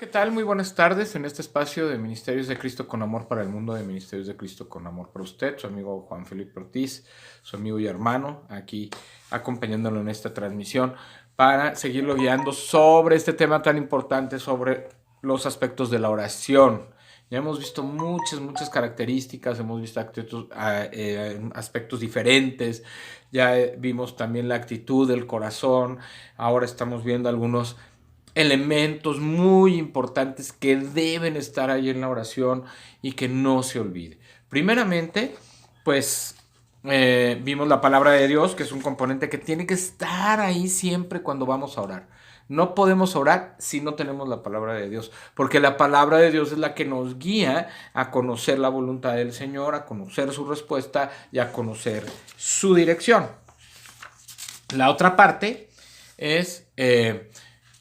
¿Qué tal? Muy buenas tardes en este espacio de Ministerios de Cristo con Amor para el Mundo, de Ministerios de Cristo con Amor para usted, su amigo Juan Felipe Ortiz, su amigo y hermano, aquí acompañándolo en esta transmisión para seguirlo guiando sobre este tema tan importante, sobre los aspectos de la oración. Ya hemos visto muchas características, hemos visto aspectos diferentes, ya vimos también la actitud del corazón, ahora estamos viendo algunos elementos muy importantes que deben estar ahí en la oración y que no se olvide. Primeramente, pues vimos la palabra de Dios, que es un componente que tiene que estar ahí siempre cuando vamos a orar. No podemos orar si no tenemos la palabra de Dios, porque la palabra de Dios es la que nos guía a conocer la voluntad del Señor, a conocer su respuesta y a conocer su dirección. La otra parte es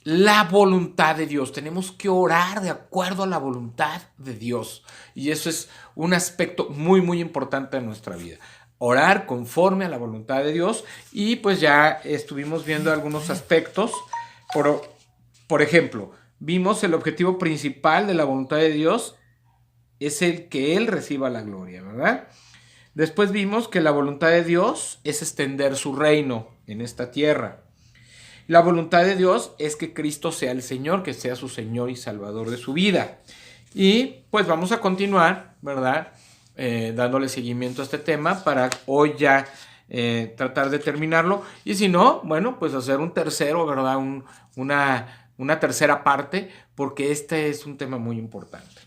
la voluntad de Dios. Tenemos que orar de acuerdo a la voluntad de Dios. Y eso es un aspecto muy importante de nuestra vida. Orar conforme a la voluntad de Dios. Y pues ya estuvimos viendo algunos aspectos. Por ejemplo, vimos el objetivo principal de la voluntad de Dios es el que Él reciba la gloria, ¿verdad? Después vimos que la voluntad de Dios es extender su reino en esta tierra. La voluntad de Dios es que Cristo sea el Señor, que sea su Señor y Salvador de su vida. Y pues vamos a continuar, ¿verdad? Dándole seguimiento a este tema para hoy ya tratar de terminarlo. Y si no, bueno, pues hacer un tercero, ¿verdad? Una tercera parte, porque este es un tema muy importante.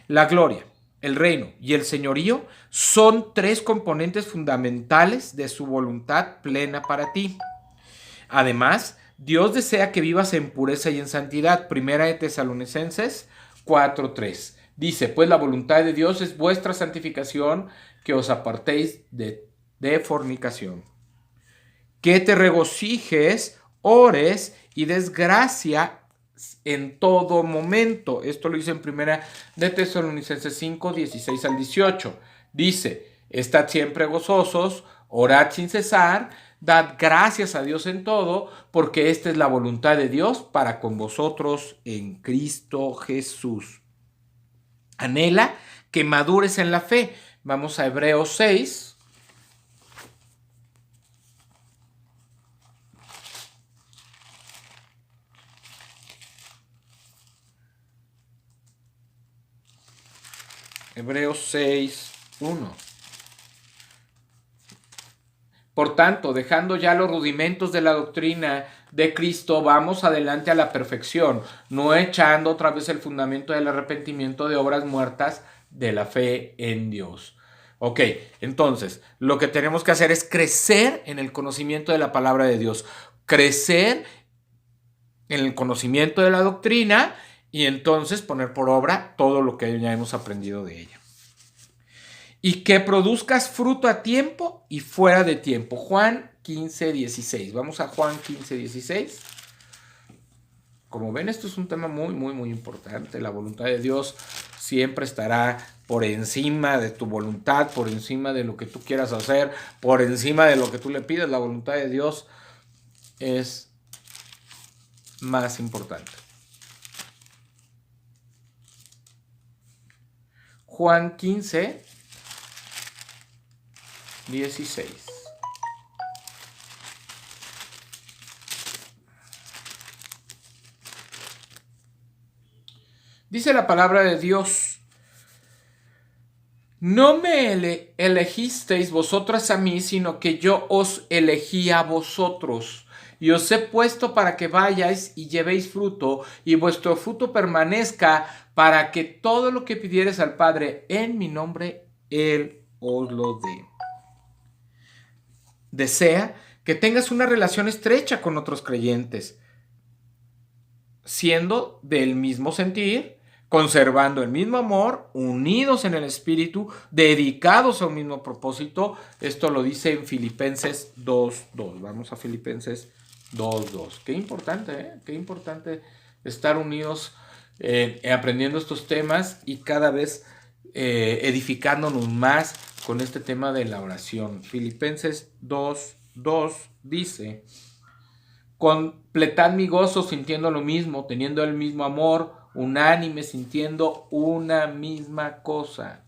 La gloria, el reino y el señorío son tres componentes fundamentales de su voluntad plena para ti. Además, Dios desea que vivas en pureza y en santidad. Primera de Tesalonicenses 4:3. Dice, pues la voluntad de Dios es vuestra santificación, que os apartéis de fornicación. Que te regocijes, ores y des gracia en todo momento. Esto lo dice en Primera de Tesalonicenses 5:16-18. Dice, estad siempre gozosos, orad sin cesar, dad gracias a Dios en todo, porque esta es la voluntad de Dios para con vosotros en Cristo Jesús. Anhela que madures en la fe. Vamos a Hebreos 6. Hebreos 6:1. Por tanto, dejando ya los rudimentos de la doctrina de Cristo, vamos adelante a la perfección, no echando otra vez el fundamento del arrepentimiento de obras muertas de la fe en Dios. Ok, entonces, lo que tenemos que hacer es crecer en el conocimiento de la palabra de Dios, crecer en el conocimiento de la doctrina y entonces poner por obra todo lo que ya hemos aprendido de ella. Y que produzcas fruto a tiempo y fuera de tiempo. Juan 15:16. Vamos a Juan 15:16. Como ven, esto es un tema muy importante. La voluntad de Dios siempre estará por encima de tu voluntad, por encima de lo que tú quieras hacer, por encima de lo que tú le pides. La voluntad de Dios es más importante. Juan 15:16. Dice la palabra de Dios, no me elegisteis vosotras a mí, sino que yo os elegí a vosotros. Y os he puesto para que vayáis y llevéis fruto, y vuestro fruto permanezca, para que todo lo que pidiereis al Padre en mi nombre, Él os lo dé. Desea que tengas una relación estrecha con otros creyentes, siendo del mismo sentir, conservando el mismo amor, unidos en el espíritu, dedicados a un mismo propósito. Esto lo dice en Filipenses 2:2. Vamos a Filipenses 2:2. Qué importante, ¿eh? Qué importante estar unidos aprendiendo estos temas y cada vez edificándonos más con este tema de la oración. Filipenses 2:2 dice, completad mi gozo sintiendo lo mismo, teniendo el mismo amor, unánimes, sintiendo una misma cosa.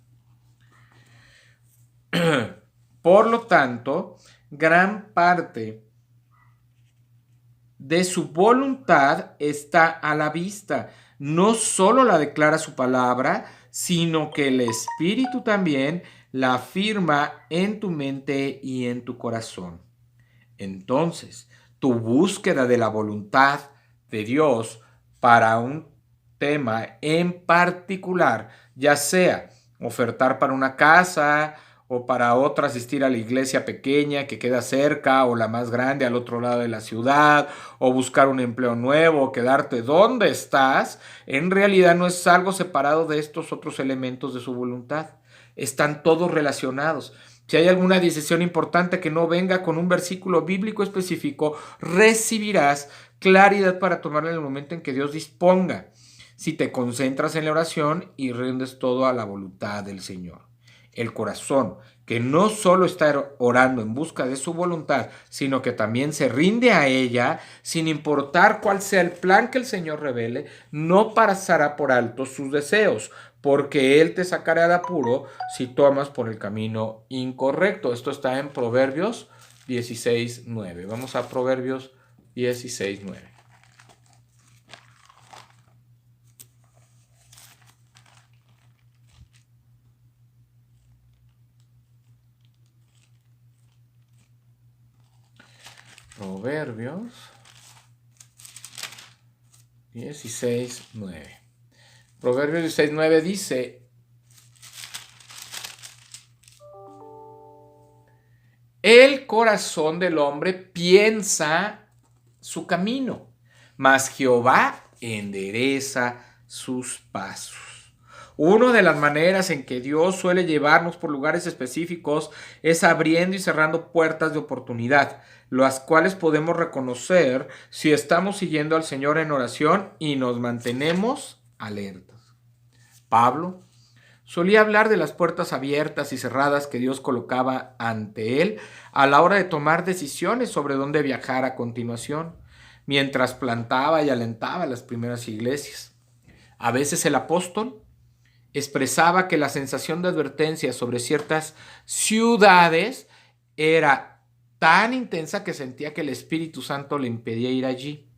Por lo tanto, gran parte de su voluntad está a la vista. No solo la declara su palabra, sino que el Espíritu también la afirma en tu mente y en tu corazón. Entonces, tu búsqueda de la voluntad de Dios para un tema en particular, ya sea ofertar para una casa o para otra asistir a la iglesia pequeña que queda cerca o la más grande al otro lado de la ciudad, o buscar un empleo nuevo o quedarte donde estás, en realidad no es algo separado de estos otros elementos de su voluntad. Están todos relacionados. Si hay alguna decisión importante que no venga con un versículo bíblico específico, recibirás claridad para tomarla en el momento en que Dios disponga, si te concentras en la oración y rindes todo a la voluntad del Señor. El corazón, que no solo está orando en busca de su voluntad, sino que también se rinde a ella, sin importar cuál sea el plan que el Señor revele, no pasará por alto sus deseos, porque Él te sacará de apuro si tomas por el camino incorrecto. Esto está en Proverbios 16:9. Vamos a Proverbios 16:9. Proverbios 16:9. Proverbios 16:9 dice: el corazón del hombre piensa su camino, mas Jehová endereza sus pasos. Una de las maneras en que Dios suele llevarnos por lugares específicos es abriendo y cerrando puertas de oportunidad, las cuales podemos reconocer si estamos siguiendo al Señor en oración y nos mantenemos alertas. Pablo solía hablar de las puertas abiertas y cerradas que Dios colocaba ante él a la hora de tomar decisiones sobre dónde viajar a continuación, mientras plantaba y alentaba las primeras iglesias. A veces el apóstol expresaba que la sensación de advertencia sobre ciertas ciudades era tan intensa que sentía que el Espíritu Santo le impedía ir allí.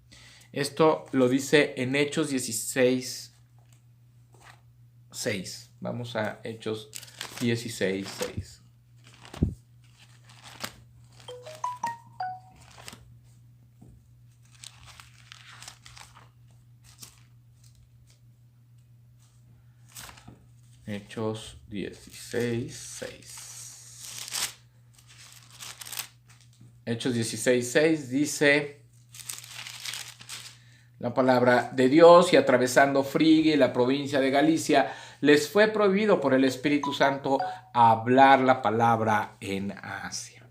Esto lo dice en Hechos 16:6. Vamos a Hechos 16:6. Hechos 16:6. Hechos 16:6 dice la palabra de Dios: y atravesando Frigia y la provincia de Galicia, les fue prohibido por el Espíritu Santo hablar la palabra en Asia.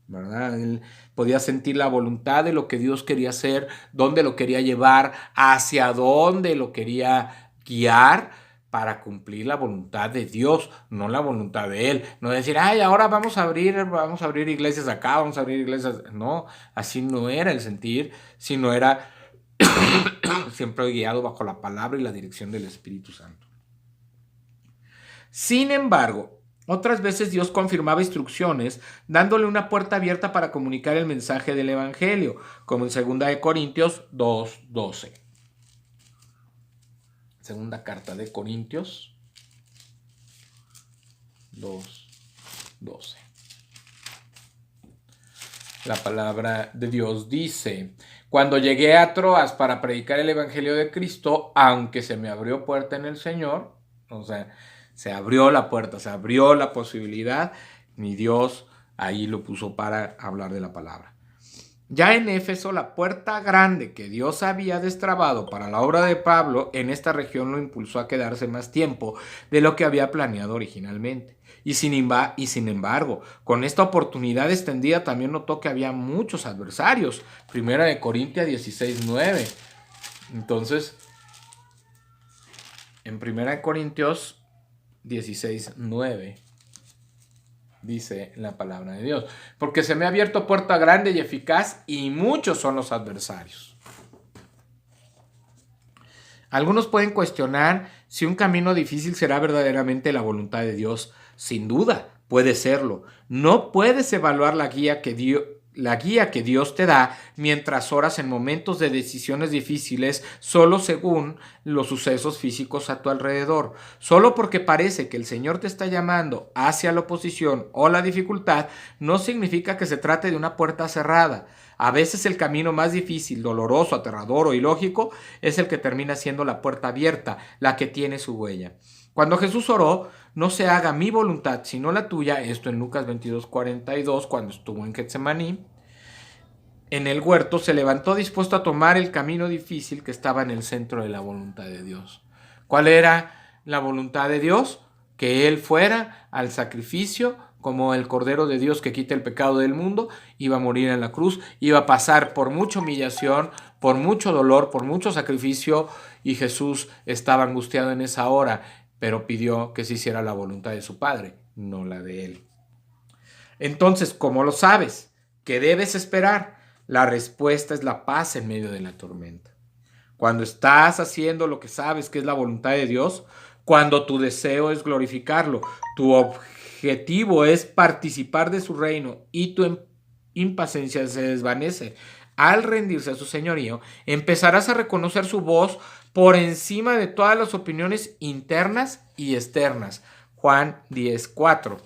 ¿Verdad? Él podía sentir la voluntad de lo que Dios quería hacer, dónde lo quería llevar, hacia dónde lo quería guiar para cumplir la voluntad de Dios, no la voluntad de Él. No decir, ay, ahora vamos a abrir iglesias acá, vamos a abrir iglesias. No, así no era el sentir, sino era siempre guiado bajo la palabra y la dirección del Espíritu Santo. Sin embargo, otras veces Dios confirmaba instrucciones dándole una puerta abierta para comunicar el mensaje del Evangelio, como en 2 Corintios 2:12. Segunda carta de Corintios 2:12. La palabra de Dios dice: cuando llegué a Troas para predicar el Evangelio de Cristo, aunque se me abrió puerta en el Señor, o sea, se abrió la puerta, se abrió la posibilidad, mi Dios ahí lo puso para hablar de la palabra. Ya en Éfeso, la puerta grande que Dios había destrabado para la obra de Pablo en esta región lo impulsó a quedarse más tiempo de lo que había planeado originalmente. Y sin embargo, con esta oportunidad extendida también notó que había muchos adversarios. Primera de Corintios 16:9. Entonces, en Primera de Corintios 16:9 dice la palabra de Dios: porque se me ha abierto puerta grande y eficaz, y muchos son los adversarios. Algunos pueden cuestionar si un camino difícil será verdaderamente la voluntad de Dios. Sin duda, puede serlo. No puedes evaluar la guía que Dios te da mientras oras en momentos de decisiones difíciles solo según los sucesos físicos a tu alrededor. Solo porque parece que el Señor te está llamando hacia la oposición o la dificultad, no significa que se trate de una puerta cerrada. A veces el camino más difícil, doloroso, aterrador o ilógico es el que termina siendo la puerta abierta, la que tiene su huella. Cuando Jesús oró, no se haga mi voluntad, sino la tuya, esto en Lucas 22:42, cuando estuvo en Getsemaní, en el huerto, se levantó dispuesto a tomar el camino difícil que estaba en el centro de la voluntad de Dios. ¿Cuál era la voluntad de Dios? Que Él fuera al sacrificio como el Cordero de Dios que quita el pecado del mundo, iba a morir en la cruz, iba a pasar por mucha humillación, por mucho dolor, por mucho sacrificio, y Jesús estaba angustiado en esa hora, pero pidió que se hiciera la voluntad de su Padre, no la de Él. Entonces, ¿cómo lo sabes? ¿Qué debes esperar? La respuesta es la paz en medio de la tormenta. Cuando estás haciendo lo que sabes que es la voluntad de Dios, cuando tu deseo es glorificarlo, tu objetivo es participar de su reino y tu impaciencia se desvanece al rendirse a su señorío, empezarás a reconocer su voz por encima de todas las opiniones internas y externas. Juan 10:4.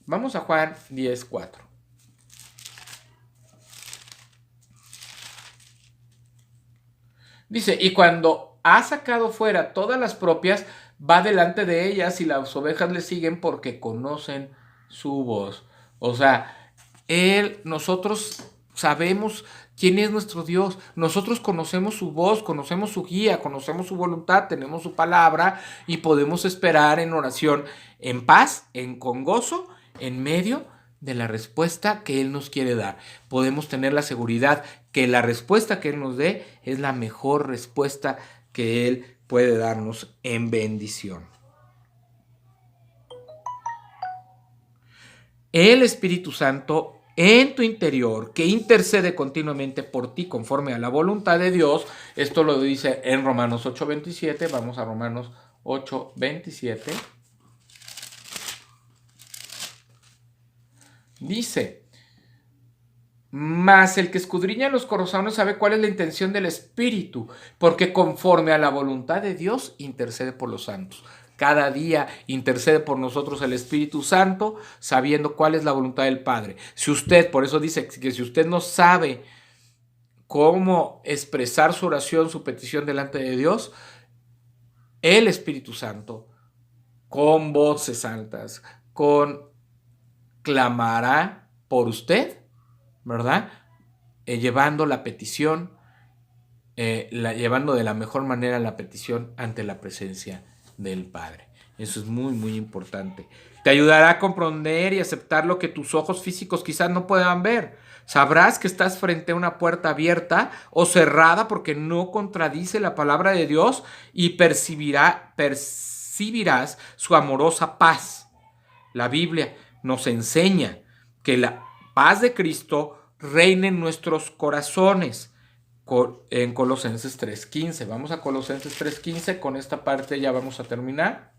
Vamos a Juan 10:4. Dice, y cuando ha sacado fuera todas las propias, va delante de ellas y las ovejas le siguen porque conocen su voz. O sea, nosotros sabemos quién es nuestro Dios. Nosotros conocemos su voz, conocemos su guía, conocemos su voluntad, tenemos su palabra y podemos esperar en oración, en paz, con gozo, en medio de la respuesta que Él nos quiere dar. Podemos tener la seguridad que la respuesta que Él nos dé es la mejor respuesta que Él puede darnos en bendición. El Espíritu Santo en tu interior, que intercede continuamente por ti conforme a la voluntad de Dios, esto lo dice en Romanos 8:27, vamos a Romanos 8:27. Dice, mas el que escudriña los corazones sabe cuál es la intención del Espíritu, porque conforme a la voluntad de Dios intercede por los santos. Cada día intercede por nosotros el Espíritu Santo, sabiendo cuál es la voluntad del Padre. Si usted, por eso dice que si usted no sabe cómo expresar su oración, su petición delante de Dios, el Espíritu Santo, con voces altas, clamará por usted, ¿verdad? Llevando la petición, llevando de la mejor manera la petición ante la presencia del Padre. Eso es muy, muy importante. Te ayudará a comprender y aceptar lo que tus ojos físicos quizás no puedan ver. Sabrás que estás frente a una puerta abierta o cerrada porque no contradice la palabra de Dios y percibirás su amorosa paz. La Biblia nos enseña que la paz de Cristo reina en nuestros corazones en Colosenses 3:15. Vamos a Colosenses 3:15, con esta parte ya vamos a terminar.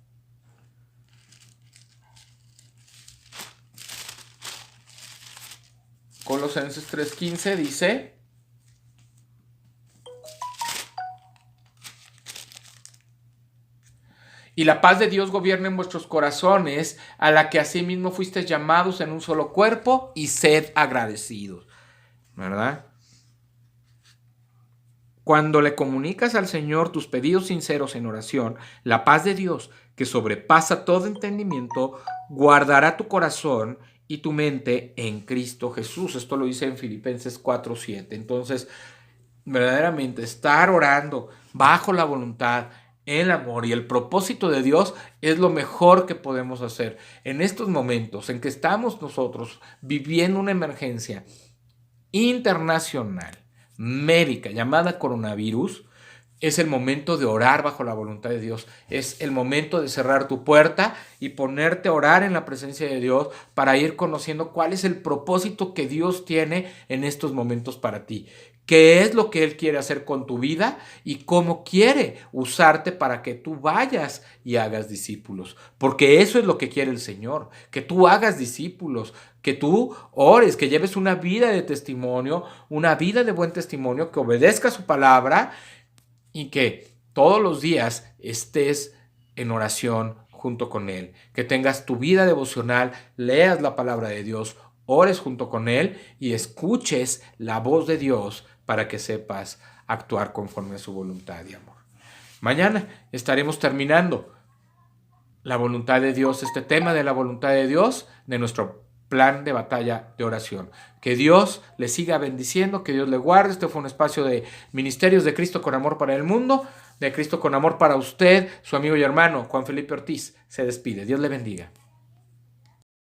Colosenses 3:15 dice: y la paz de Dios gobierna en vuestros corazones, a la que asimismo fuisteis llamados en un solo cuerpo, y sed agradecidos. ¿Verdad? Cuando le comunicas al Señor tus pedidos sinceros en oración, la paz de Dios, que sobrepasa todo entendimiento, guardará tu corazón y tu mente en Cristo Jesús. Esto lo dice en Filipenses 4:7. Entonces, verdaderamente estar orando bajo la voluntad, el amor y el propósito de Dios es lo mejor que podemos hacer. En estos momentos en que estamos nosotros viviendo una emergencia internacional, médica, llamada coronavirus, es el momento de orar bajo la voluntad de Dios. Es el momento de cerrar tu puerta y ponerte a orar en la presencia de Dios para ir conociendo cuál es el propósito que Dios tiene en estos momentos para ti. qué es lo que Él quiere hacer con tu vida y cómo quiere usarte para que tú vayas y hagas discípulos. Porque eso es lo que quiere el Señor, que tú hagas discípulos, que tú ores, que lleves una vida de testimonio, una vida de buen testimonio, que obedezca su palabra y que todos los días estés en oración junto con Él, que tengas tu vida devocional, leas la palabra de Dios, ores junto con Él y escuches la voz de Dios para que sepas actuar conforme a su voluntad y amor. Mañana estaremos terminando la voluntad de Dios, este tema de la voluntad de Dios, de nuestro plan de batalla de oración. Que Dios le siga bendiciendo, que Dios le guarde. Este fue un espacio de Ministerios de Cristo con Amor para el Mundo, de Cristo con Amor para usted. Su amigo y hermano Juan Felipe Ortiz se despide. Dios le bendiga.